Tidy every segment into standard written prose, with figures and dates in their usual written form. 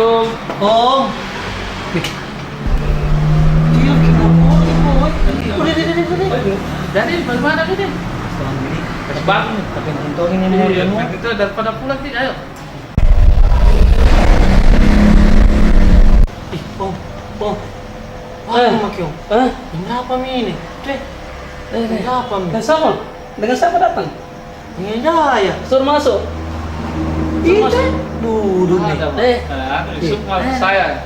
Assalamualaikum. Om. Iya, Jadi bagaimana ini? Bang, tapi untungin ini iya, mau itu daripada pulang sih, ayo. Ih, Om. Apa mak Om? Ini apa mi ini? Ini apa mi? Dengan siapa? Dengan siapa datang? Ini ya. Suruh masuk. Itu. Duduk nih. Semua saya.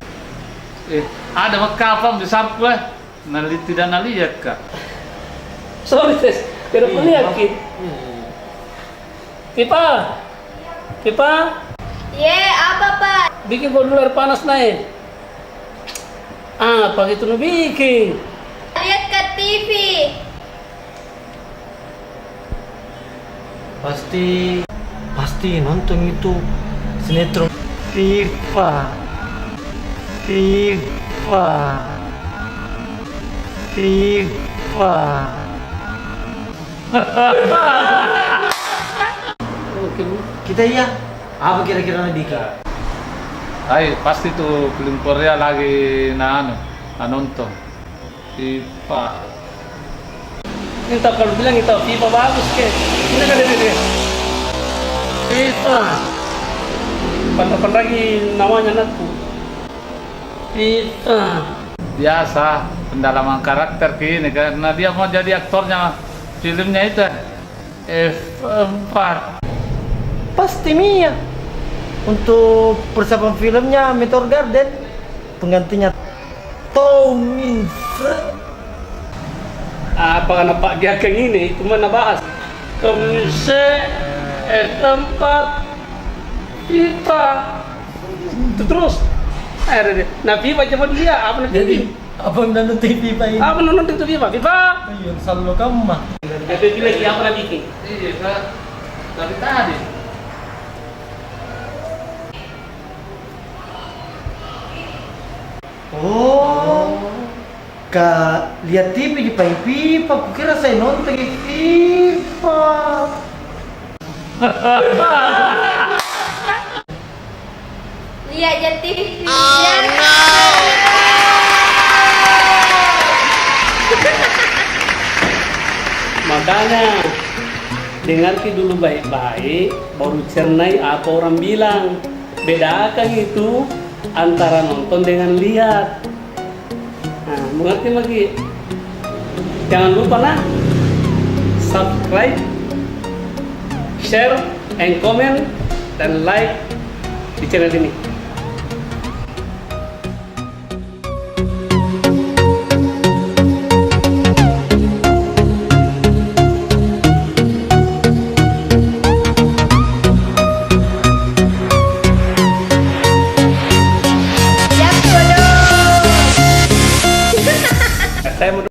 Ada kapal di samping tidak nalihat kak. Sorry tes. Tidak boleh yakin. Pipa. Ye, apa Pak? Bikin bodoh air panas naik. Apa gitu nu bikin? Lihat ke TV. Pasti nonton itu sinetron FIFA. Kita ya. Apa kira-kira Nadika? Ay, pasti tuh film Korea lagi nonton. FIFA. Kita kalau bilang kita FIFA bagus ke. Ini kan dia. FIFA. Pantapan lagi namanya anakku. FIFA. Biasa pendalaman karakter gini karena dia mau jadi aktornya filmnya itu F4. Pasti Mia. Untuk persiapan filmnya Meteor Garden, penggantinya Tommy. Apa karena Pak Giagang ini cuma bahas komisi tempat FIFA itu terus akhirnya nah FIFA cuma dia apa nanti Jadi apa yang nonton TV Pak ini? apa nonton itu FIFA Ayo, selalu kamu mah. tapi lagi apa nanti bikin Iya, Kak. Dari tadi. Oh, Kak, lihat TV di paling FIFA. Kukira saya nonton di FIFA. Lihat aja TV. makanya dengarkan dulu baik-baik baru cernai apa orang bilang bedakan itu antara nonton dengan lihat. Nah, mengerti lagi? Jangan lupa nah, subscribe, share, and comment, dan like di channel ini.